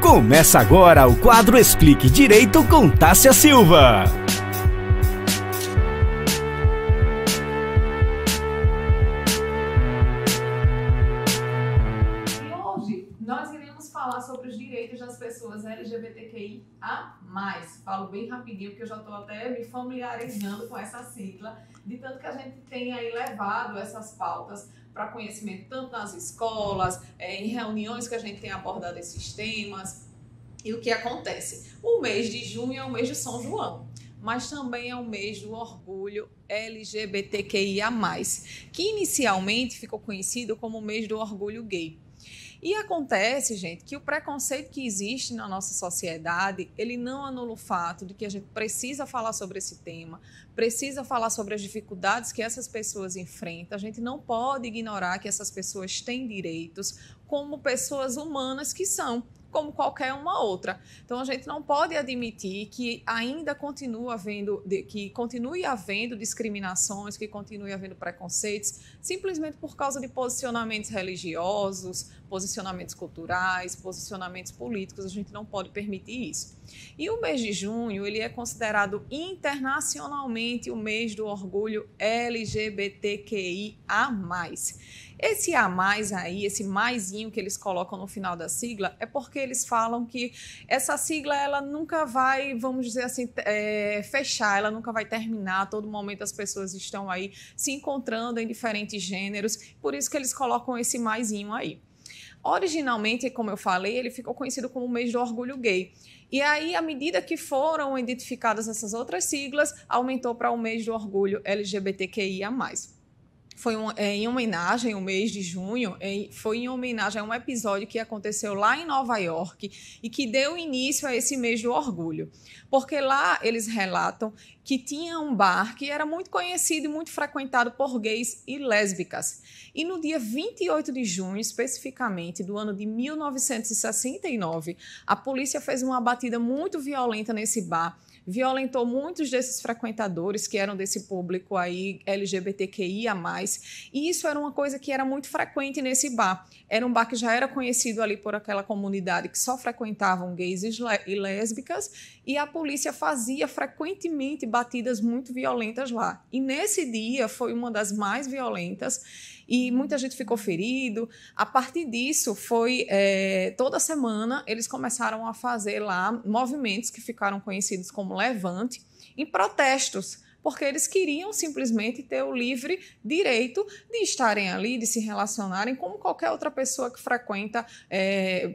Começa agora o quadro Explique Direito com Tássia Silva. E hoje nós iremos falar sobre os direitos das pessoas LGBTQIA+. Falo bem rapidinho porque eu já estou até me familiarizando com essa sigla, de tanto que a gente tem aí levado essas pautas para conhecimento tanto nas escolas, em reuniões que a gente tem abordado esses temas. E o que acontece? O mês de junho é o mês de São João, mas também é o mês do orgulho LGBTQIA+, que inicialmente ficou conhecido como o mês do orgulho gay. E acontece, gente, que o preconceito que existe na nossa sociedade, ele não anula o fato de que a gente precisa falar sobre esse tema, precisa falar sobre as dificuldades que essas pessoas enfrentam. A gente não pode ignorar que essas pessoas têm direitos como pessoas humanas que são, como qualquer uma outra. Então, a gente não pode admitir que ainda continue havendo discriminações, que continue havendo preconceitos, simplesmente por causa de posicionamentos religiosos, posicionamentos culturais, posicionamentos políticos. A gente não pode permitir isso. E o mês de junho, ele é considerado internacionalmente o mês do orgulho LGBTQIA+. Esse A+, aí, esse maisinho que eles colocam no final da sigla, é porque eles falam que essa sigla, ela nunca vai, vamos dizer assim, fechar, ela nunca vai terminar. A todo momento as pessoas estão aí se encontrando em diferentes gêneros, por isso que eles colocam esse maisinho aí. Originalmente, como eu falei, ele ficou conhecido como o mês do orgulho gay. E aí, à medida que foram identificadas essas outras siglas, aumentou para o mês do orgulho LGBTQIA+. Foi em homenagem, o mês de junho, foi em homenagem a um episódio que aconteceu lá em Nova York e que deu início a esse mês do orgulho. Porque lá eles relatam que tinha um bar que era muito conhecido e muito frequentado por gays e lésbicas. E no dia 28 de junho, especificamente, do ano de 1969, a polícia fez uma batida muito violenta nesse bar, violentou muitos desses frequentadores que eram desse público aí LGBTQIA+, e isso era uma coisa que era muito frequente nesse bar. Era um bar que já era conhecido ali por aquela comunidade que só frequentavam gays e lésbicas, e a polícia fazia frequentemente batidas muito violentas lá. E nesse dia foi uma das mais violentas, e muita gente ficou ferido. A partir disso, toda semana eles começaram a fazer lá movimentos que ficaram conhecidos como Levante, em protestos, porque eles queriam simplesmente ter o livre direito de estarem ali, de se relacionarem como qualquer outra pessoa que frequenta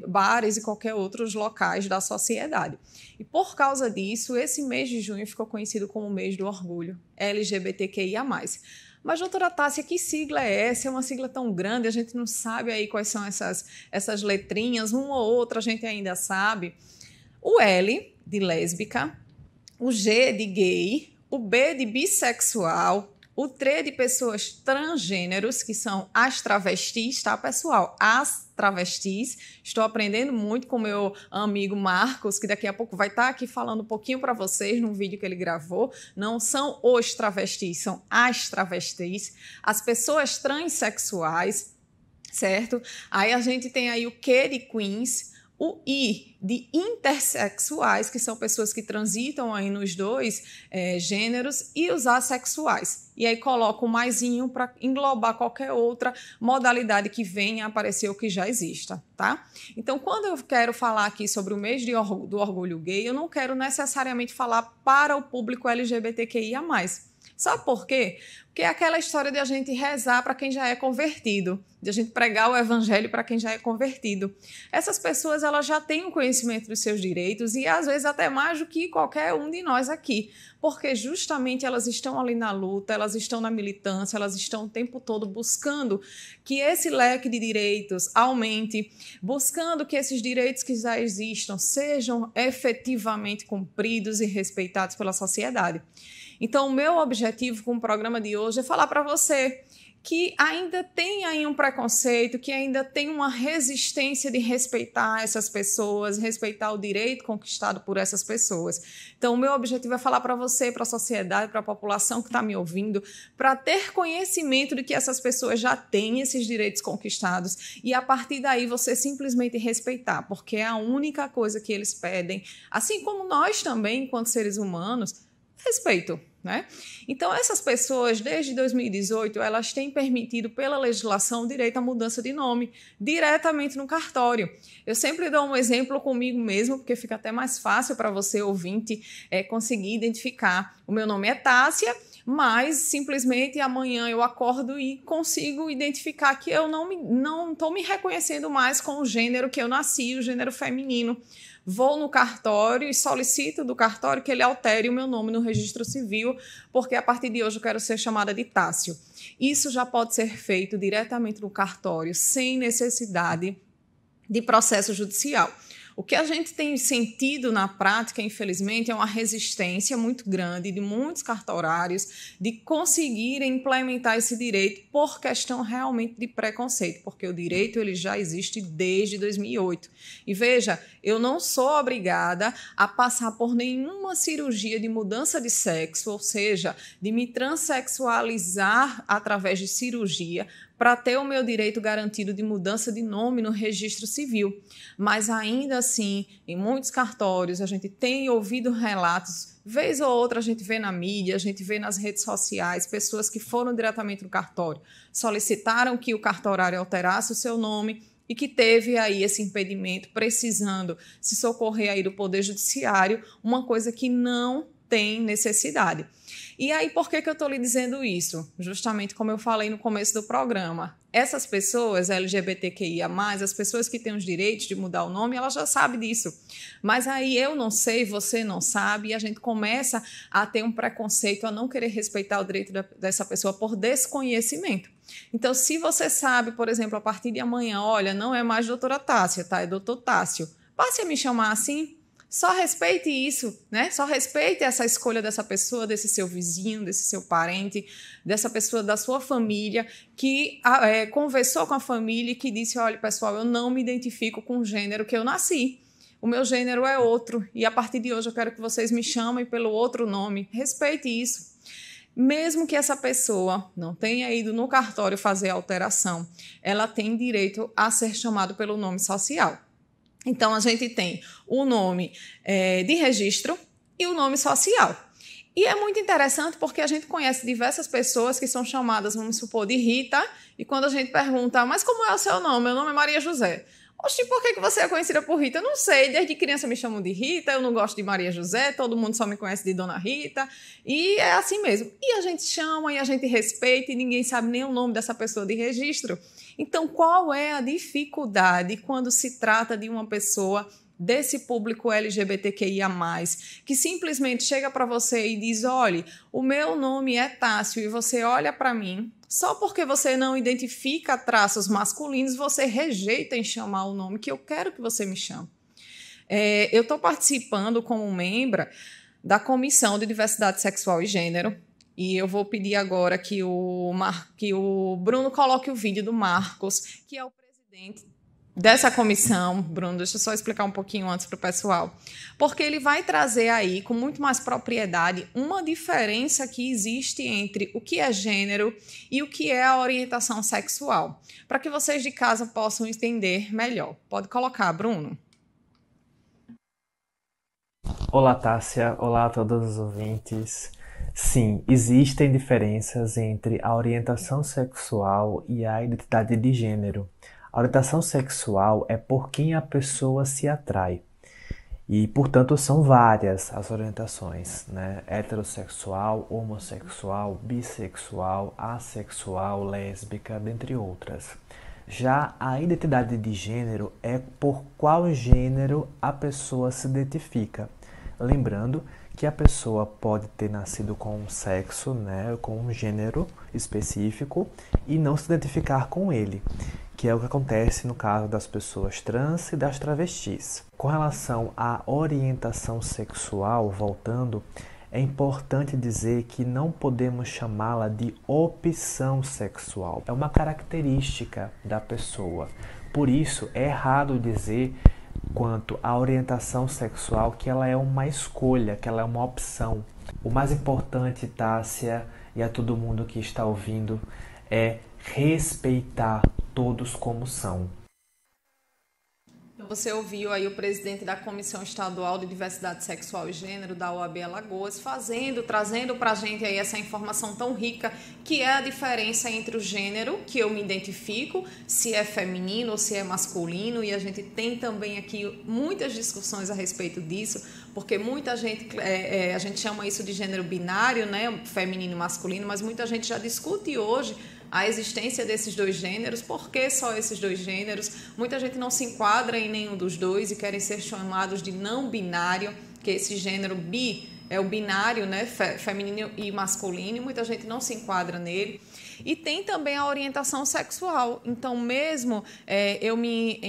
bares e qualquer outros locais da sociedade. E por causa disso, esse mês de junho ficou conhecido como o mês do orgulho LGBTQIA+. Mas, doutora Tássia, que sigla é essa? É uma sigla tão grande, a gente não sabe aí quais são essas letrinhas, uma ou outra a gente ainda sabe. O L de lésbica, o G de gay, o B de bissexual, o T de pessoas transgêneros, que são as travestis, tá, pessoal? As travestis. Estou aprendendo muito com meu amigo Marcos, que daqui a pouco vai estar aqui falando um pouquinho para vocês num vídeo que ele gravou. Não são os travestis, são as travestis. As pessoas transexuais, certo? Aí a gente tem aí o Q de queens, o I de intersexuais, que são pessoas que transitam aí nos dois gêneros, e os assexuais. E aí coloca o maisinho para englobar qualquer outra modalidade que venha a aparecer ou que já exista, tá? Então, quando eu quero falar aqui sobre o mês do orgulho gay, eu não quero necessariamente falar para o público LGBTQIA+. Sabe por quê? Porque é aquela história de a gente rezar para quem já é convertido, de a gente pregar o evangelho para quem já é convertido. Essas pessoas, elas já têm o conhecimento dos seus direitos e às vezes até mais do que qualquer um de nós aqui, porque justamente elas estão ali na luta, elas estão na militância, elas estão o tempo todo buscando que esse leque de direitos aumente, buscando que esses direitos que já existam sejam efetivamente cumpridos e respeitados pela sociedade. Então, o meu objetivo com o programa de hoje é falar para você que ainda tem aí um preconceito, que ainda tem uma resistência de respeitar essas pessoas, respeitar o direito conquistado por essas pessoas. Então, o meu objetivo é falar para você, para a sociedade, para a população que está me ouvindo, para ter conhecimento de que essas pessoas já têm esses direitos conquistados e, a partir daí, você simplesmente respeitar, porque é a única coisa que eles pedem, assim como nós também, enquanto seres humanos, respeito. Né? Então, essas pessoas, desde 2018, elas têm permitido pela legislação o direito à mudança de nome diretamente no cartório. Eu sempre dou um exemplo comigo mesmo, porque fica até mais fácil para você, ouvinte, conseguir identificar. O meu nome é Tássia, mas simplesmente amanhã eu acordo e consigo identificar que eu não estou me reconhecendo mais com o gênero que eu nasci, o gênero feminino. Vou no cartório e solicito do cartório que ele altere o meu nome no registro civil, porque a partir de hoje eu quero ser chamada de Tássio. Isso já pode ser feito diretamente no cartório, sem necessidade de processo judicial. O que a gente tem sentido na prática, infelizmente, é uma resistência muito grande de muitos cartorários de conseguirem implementar esse direito por questão realmente de preconceito, porque o direito ele já existe desde 2008. E veja, eu não sou obrigada a passar por nenhuma cirurgia de mudança de sexo, ou seja, de me transexualizar através de cirurgia, para ter o meu direito garantido de mudança de nome no registro civil. Mas ainda assim, em muitos cartórios, a gente tem ouvido relatos, vez ou outra a gente vê na mídia, a gente vê nas redes sociais, pessoas que foram diretamente no cartório, solicitaram que o cartorário alterasse o seu nome e que teve aí esse impedimento, precisando se socorrer aí do Poder Judiciário, uma coisa que não tem necessidade. E aí, por que eu estou lhe dizendo isso? Justamente como eu falei no começo do programa. Essas pessoas LGBTQIA+, as pessoas que têm os direitos de mudar o nome, elas já sabem disso. Mas aí eu não sei, você não sabe, e a gente começa a ter um preconceito, a não querer respeitar o direito dessa pessoa por desconhecimento. Então, se você sabe, por exemplo, a partir de amanhã, olha, não é mais doutora Tássia, tá? É doutor Tássio. Passe a me chamar assim. Só respeite isso, né? Só respeite essa escolha dessa pessoa, desse seu vizinho, desse seu parente, dessa pessoa da sua família que conversou com a família e que disse, olha, pessoal, eu não me identifico com o gênero que eu nasci. O meu gênero é outro e a partir de hoje eu quero que vocês me chamem pelo outro nome. Respeite isso. Mesmo que essa pessoa não tenha ido no cartório fazer a alteração, ela tem direito a ser chamada pelo nome social. Então, a gente tem o nome de registro e o nome social. E é muito interessante porque a gente conhece diversas pessoas que são chamadas, vamos supor, de Rita, e quando a gente pergunta, mas como é o seu nome? Meu nome é Maria José. Oxi, por que você é conhecida por Rita? Eu não sei, desde criança me chamam de Rita, eu não gosto de Maria José, todo mundo só me conhece de Dona Rita, e é assim mesmo. E a gente chama, e a gente respeita, e ninguém sabe nem o nome dessa pessoa de registro. Então, qual é a dificuldade quando se trata de uma pessoa desse público LGBTQIA+, que simplesmente chega para você e diz, olha, o meu nome é Tássio, e você olha para mim, só porque você não identifica traços masculinos, você rejeita em chamar o nome que eu quero que você me chame. Eu estou participando como membro da Comissão de Diversidade Sexual e Gênero, e eu vou pedir agora que o Bruno coloque o vídeo do Marcos, que é o presidente dessa comissão. Bruno, deixa eu só explicar um pouquinho antes para o pessoal. Porque ele vai trazer aí, com muito mais propriedade, uma diferença que existe entre o que é gênero e o que é a orientação sexual, para que vocês de casa possam entender melhor. Pode colocar, Bruno. Olá, Tássia. Olá a todos os ouvintes. Sim, existem diferenças entre a orientação sexual e a identidade de gênero. A orientação sexual é por quem a pessoa se atrai. E, portanto, são várias as orientações, né? Heterossexual, homossexual, bissexual, assexual, lésbica, dentre outras. Já a identidade de gênero é por qual gênero a pessoa se identifica. Lembrando que a pessoa pode ter nascido com um sexo, né, com um gênero específico e não se identificar com ele, que é o que acontece no caso das pessoas trans e das travestis. Com relação à orientação sexual, voltando, é importante dizer que não podemos chamá-la de opção sexual. É uma característica da pessoa. Por isso, é errado dizer quanto à orientação sexual que ela é uma escolha, que ela é uma opção. O mais importante, Tássia, e a todo mundo que está ouvindo, é respeitar todos como são. Você ouviu aí o presidente da Comissão Estadual de Diversidade Sexual e Gênero da OAB Alagoas trazendo para a gente aí essa informação tão rica que é a diferença entre o gênero, que eu me identifico, se é feminino ou se é masculino, e a gente tem também aqui muitas discussões a respeito disso, porque muita gente, a gente chama isso de gênero binário, né, feminino e masculino, mas muita gente já discute hoje a existência desses dois gêneros. Por que só esses dois gêneros? Muita gente não se enquadra em nenhum dos dois e querem ser chamados de não binário, que esse gênero bi é o binário, né, feminino e masculino, e muita gente não se enquadra nele. E tem também a orientação sexual. Então, mesmo eu me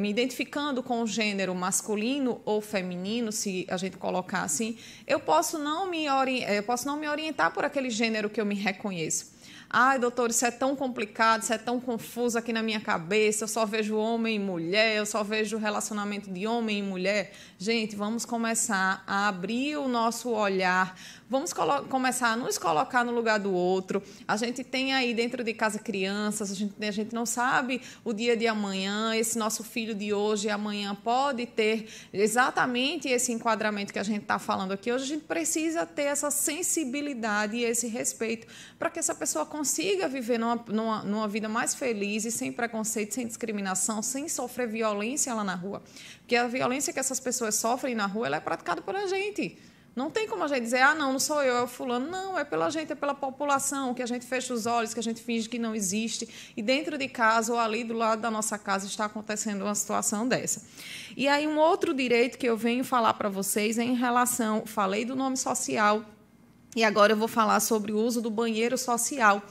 identificando com o gênero masculino ou feminino, se a gente colocar assim, eu posso não me orientar por aquele gênero que eu me reconheço. Ai, doutor, isso é tão complicado, isso é tão confuso aqui na minha cabeça, eu só vejo homem e mulher, eu só vejo relacionamento de homem e mulher. Gente, vamos começar a abrir o nosso olhar, vamos começar a nos colocar no lugar do outro. A gente tem aí dentro de casa crianças, a gente não sabe o dia de amanhã, esse nosso filho de hoje e amanhã pode ter exatamente esse enquadramento que a gente está falando aqui. Hoje a gente precisa ter essa sensibilidade e esse respeito para que essa pessoa consiga viver numa vida mais feliz e sem preconceito, sem discriminação, sem sofrer violência lá na rua. Porque a violência que essas pessoas sofrem na rua, ela é praticada por a gente. Não tem como a gente dizer, não sou eu, é o fulano. Não, é pela gente, é pela população, que a gente fecha os olhos, que a gente finge que não existe. E dentro de casa ou ali do lado da nossa casa está acontecendo uma situação dessa. E aí um outro direito que eu venho falar para vocês é em relação, falei do nome social, e agora eu vou falar sobre o uso do banheiro social.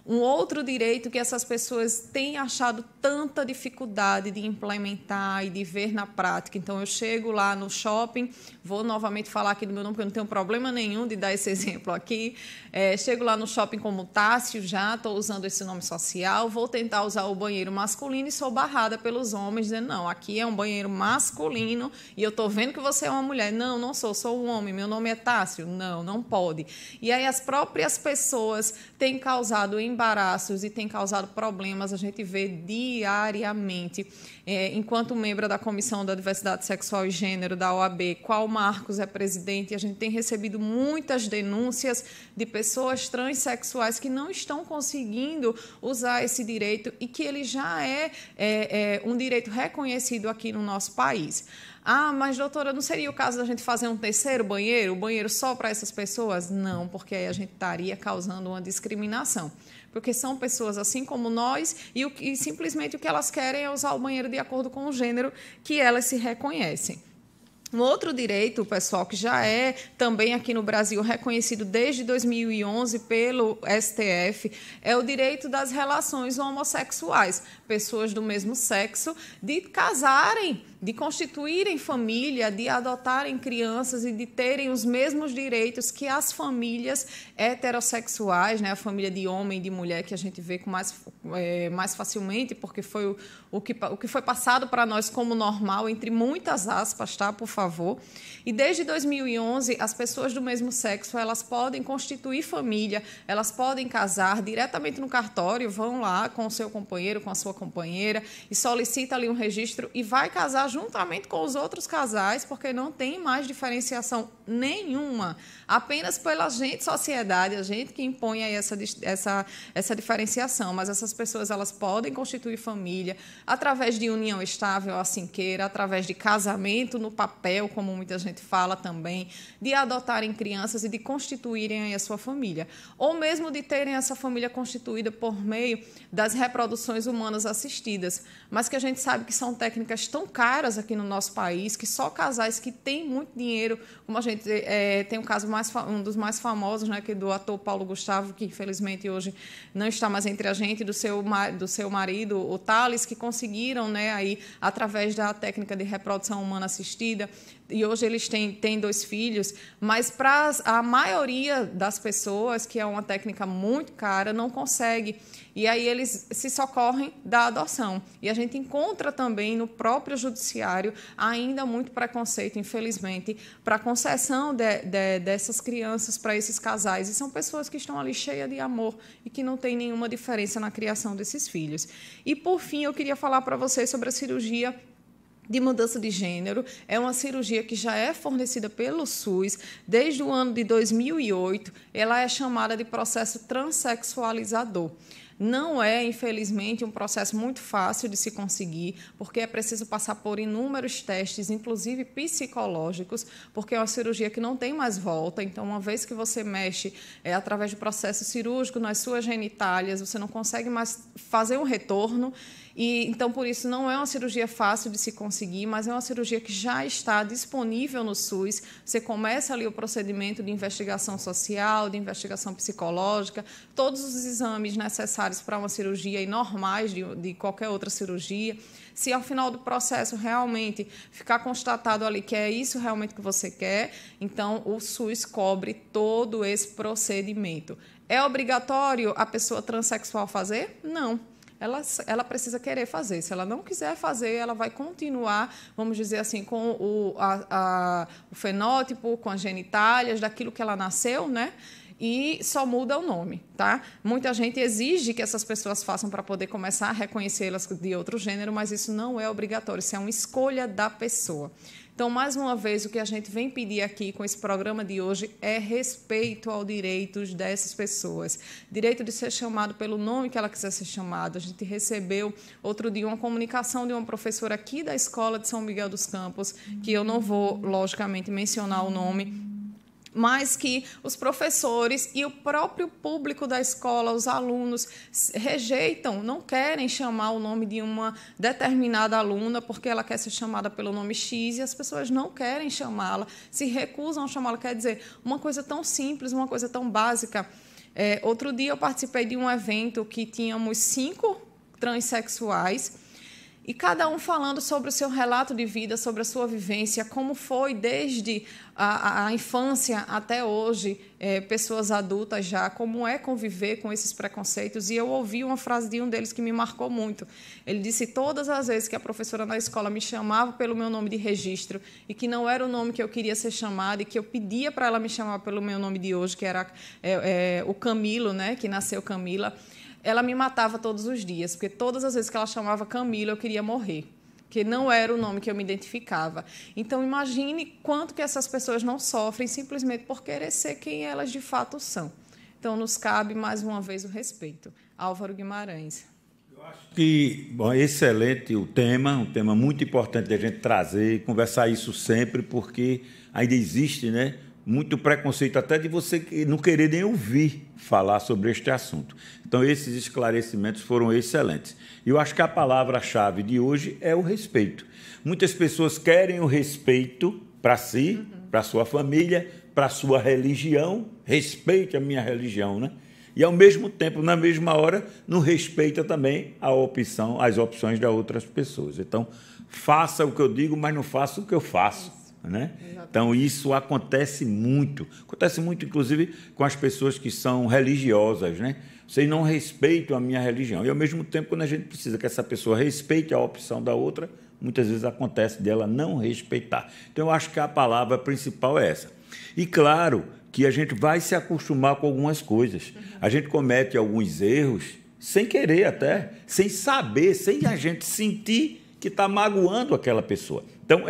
Um outro direito que essas pessoas têm achado tanta dificuldade de implementar e de ver na prática. Então, eu chego lá no shopping, vou novamente falar aqui do meu nome, porque eu não tenho problema nenhum de dar esse exemplo aqui. Chego lá no shopping como Tássio, já estou usando esse nome social, vou tentar usar o banheiro masculino e sou barrada pelos homens, dizendo, não, aqui é um banheiro masculino e eu estou vendo que você é uma mulher. Não, não sou um homem, meu nome é Tássio. Não, não pode. E aí as próprias pessoas têm causado embaraços e tem causado problemas, a gente vê diariamente. Enquanto membro da Comissão da Diversidade Sexual e Gênero da OAB, qual Marcos é presidente, a gente tem recebido muitas denúncias de pessoas transexuais que não estão conseguindo usar esse direito e que ele já é um direito reconhecido aqui no nosso país. Mas, doutora, não seria o caso da gente fazer um terceiro banheiro, só para essas pessoas? Não, porque aí a gente estaria causando uma discriminação. Porque são pessoas assim como nós e simplesmente o que elas querem é usar o banheiro de acordo com o gênero que elas se reconhecem. Um outro direito, pessoal, que já é também aqui no Brasil reconhecido desde 2011 pelo STF, é o direito das relações homossexuais, pessoas do mesmo sexo, de casarem, de constituírem família, de adotarem crianças e de terem os mesmos direitos que as famílias heterossexuais, né? A família de homem e de mulher, que a gente vê com mais facilmente, porque foi o que foi passado para nós como normal, entre muitas aspas, tá? Por favor. E desde 2011, as pessoas do mesmo sexo, elas podem constituir família, elas podem casar diretamente no cartório, vão lá com o seu companheiro, com a sua companheira, e solicita ali um registro e vai casar juntamente com os outros casais, porque não tem mais diferenciação nenhuma, apenas pela sociedade, a gente que impõe aí essa diferenciação, mas essas pessoas elas podem constituir família através de união estável, assim queira, através de casamento no papel, como muita gente fala também, de adotarem crianças e de constituírem aí a sua família, ou mesmo de terem essa família constituída por meio das reproduções humanas assistidas, mas que a gente sabe que são técnicas tão caras raras aqui no nosso país, que só casais que têm muito dinheiro, como a gente tem um caso um dos mais famosos, né, que é do ator Paulo Gustavo, que infelizmente hoje não está mais entre a gente, do seu marido, o Thales, que conseguiram, né, aí, através da técnica de reprodução humana assistida, e hoje eles têm 2 filhos, mas para a maioria das pessoas, que é uma técnica muito cara, não consegue. E aí eles se socorrem da adoção. E a gente encontra também no próprio judiciário ainda muito preconceito, infelizmente, para a concessão dessas crianças para esses casais. E são pessoas que estão ali cheias de amor e que não tem nenhuma diferença na criação desses filhos. E, por fim, eu queria falar para vocês sobre a cirurgia de mudança de gênero. É uma cirurgia que já é fornecida pelo SUS desde o ano de 2008. Ela é chamada de processo transexualizador. Não é, infelizmente, um processo muito fácil de se conseguir, porque é preciso passar por inúmeros testes, inclusive psicológicos, porque é uma cirurgia que não tem mais volta. Então, uma vez que você mexe através do processo cirúrgico nas suas genitálias, você não consegue mais fazer um retorno. E, então, por isso, não é uma cirurgia fácil de se conseguir, mas é uma cirurgia que já está disponível no SUS. Você começa ali o procedimento de investigação social, de investigação psicológica, todos os exames necessários para uma cirurgia e normais de qualquer outra cirurgia. Se, ao final do processo, realmente ficar constatado ali que é isso realmente que você quer, então o SUS cobre todo esse procedimento. É obrigatório a pessoa transexual fazer? Não. Ela precisa querer fazer. Se ela não quiser fazer, ela vai continuar, vamos dizer assim, com o fenótipo, com as genitálias, daquilo que ela nasceu, né? E só muda o nome, tá? Muita gente exige que essas pessoas façam para poder começar a reconhecê-las de outro gênero, mas isso não é obrigatório, isso é uma escolha da pessoa. Então, mais uma vez, o que a gente vem pedir aqui com esse programa de hoje é respeito aos direitos dessas pessoas. Direito de ser chamado pelo nome que ela quiser ser chamada. A gente recebeu, outro dia, uma comunicação de uma professora aqui da Escola de São Miguel dos Campos, que eu não vou, logicamente, mencionar o nome, mas que os professores e o próprio público da escola, os alunos, rejeitam, não querem chamar o nome de uma determinada aluna porque ela quer ser chamada pelo nome X e as pessoas não querem chamá-la, se recusam a chamá-la. Quer dizer, uma coisa tão simples, uma coisa tão básica. Outro dia eu participei de um evento que tínhamos 5 transexuais, e cada um falando sobre o seu relato de vida, sobre a sua vivência, como foi desde a infância até hoje, pessoas adultas já, como é conviver com esses preconceitos. E eu ouvi uma frase de um deles que me marcou muito. Ele disse: todas as vezes que a professora na escola me chamava pelo meu nome de registro e que não era o nome que eu queria ser chamada e que eu pedia para ela me chamar pelo meu nome de hoje, que era o Camilo, né, que nasceu Camila, ela me matava todos os dias, porque todas as vezes que ela chamava Camila, eu queria morrer, porque não era o nome que eu me identificava. Então, imagine quanto que essas pessoas não sofrem simplesmente por querer ser quem elas de fato são. Então, nos cabe, mais uma vez, o respeito. Álvaro Guimarães. Eu acho que, bom, excelente o tema, um tema muito importante de a gente trazer e conversar isso sempre, porque ainda existe, né, muito preconceito, até de você não querer nem ouvir falar sobre este assunto. Então, esses esclarecimentos foram excelentes. E eu acho que a palavra-chave de hoje é o respeito. Muitas pessoas querem o respeito para si, para a sua família, para a sua religião. Respeite a minha religião, né? E, ao mesmo tempo, na mesma hora, não respeita também as opções das outras pessoas. Então, faça o que eu digo, mas não faça o que eu faço. Né? Então, isso acontece muito, inclusive, com as pessoas que são religiosas, né? Vocês não respeitam a minha religião. E, ao mesmo tempo, quando a gente precisa que essa pessoa respeite a opção da outra, muitas vezes acontece dela não respeitar. Então, eu acho que a palavra principal é essa. E, claro, que a gente vai se acostumar com algumas coisas. A gente comete alguns erros sem querer até, sem saber, sem a gente sentir que está magoando aquela pessoa. Então,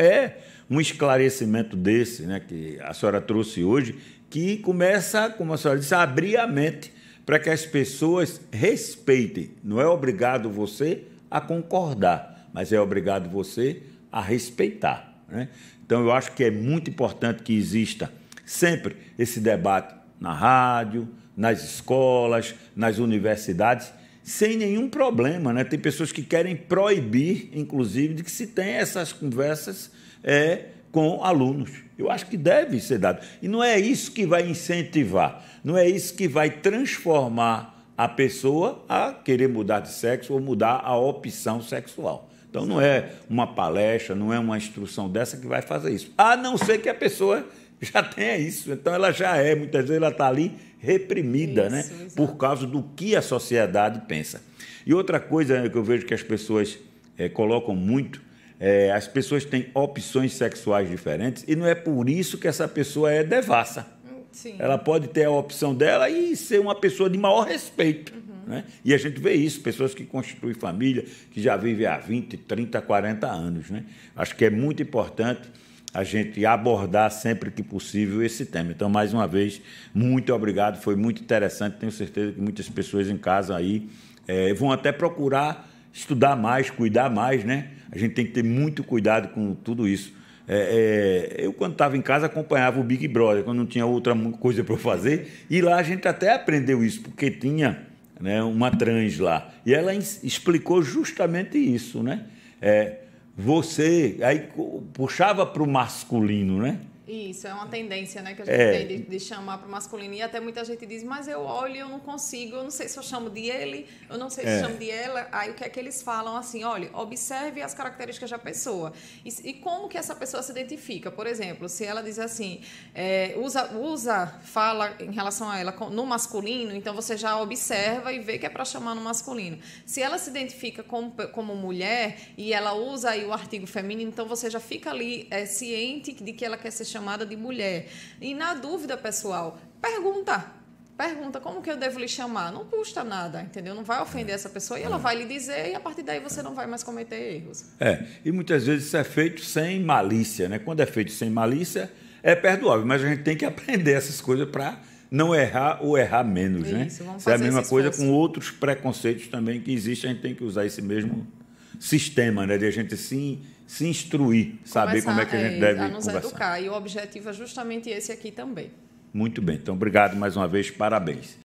um esclarecimento desse, né, que a senhora trouxe hoje, que começa, como a senhora disse, a abrir a mente para que as pessoas respeitem. Não é obrigado você a concordar, mas é obrigado você a respeitar, né? Então, eu acho que é muito importante que exista sempre esse debate na rádio, nas escolas, nas universidades, sem nenhum problema, né? Tem pessoas que querem proibir, inclusive, de que se tenha essas conversas com alunos. Eu acho que deve ser dado. E não é isso que vai incentivar, não é isso que vai transformar a pessoa a querer mudar de sexo ou mudar a opção sexual. Então, não é uma palestra, não é uma instrução dessa que vai fazer isso. A não ser que a pessoa já tenha isso. Então, ela já muitas vezes ela está ali reprimida, né? Por causa do que a sociedade pensa. E outra coisa que eu vejo que as pessoas colocam muito, as pessoas têm opções sexuais diferentes e não é por isso que essa pessoa é devassa. Sim. Ela pode ter a opção dela e ser uma pessoa de maior respeito. Né? E a gente vê isso, pessoas que constituem família, que já vivem há 20, 30, 40 anos. Né? Acho que é muito importante a gente abordar sempre que possível esse tema. Então, mais uma vez, muito obrigado, foi muito interessante. Tenho certeza que muitas pessoas em casa aí vão até procurar estudar mais, cuidar mais, né? A gente tem que ter muito cuidado com tudo isso. Eu, quando estava em casa, acompanhava o Big Brother, quando não tinha outra coisa para eu fazer, e lá a gente até aprendeu isso, porque tinha, né, uma trans lá, e ela explicou justamente isso, né? Você aí puxava para o masculino, né? Isso, é uma tendência, né, que a gente tem de chamar para o masculino. E até muita gente diz, mas eu olho e eu não consigo, eu não sei se eu chamo de ele, eu não sei se eu chamo de ela. Aí o que é que eles falam assim, olha, observe as características da pessoa. E como que essa pessoa se identifica? Por exemplo, se ela diz assim, fala em relação a ela no masculino, então você já observa e vê que é para chamar no masculino. Se ela se identifica como mulher e ela usa aí o artigo feminino, então você já fica ali ciente de que ela quer ser chamada de mulher. E na dúvida, pessoal, pergunta como que eu devo lhe chamar. Não custa nada, entendeu? Não vai ofender essa pessoa e ela vai lhe dizer e a partir daí você não vai mais cometer erros. E muitas vezes isso é feito sem malícia, né? Quando é feito sem malícia, é perdoável, mas a gente tem que aprender essas coisas para não errar ou errar menos, né? Isso, vamos fazer é a mesma coisa esforço. com outros preconceitos também que existem, a gente tem que usar esse mesmo sistema, né? De a gente se instruir, saber como é que a gente deve a nos conversar. educar. E o objetivo é justamente esse aqui também. Muito bem. Então, obrigado mais uma vez. Parabéns.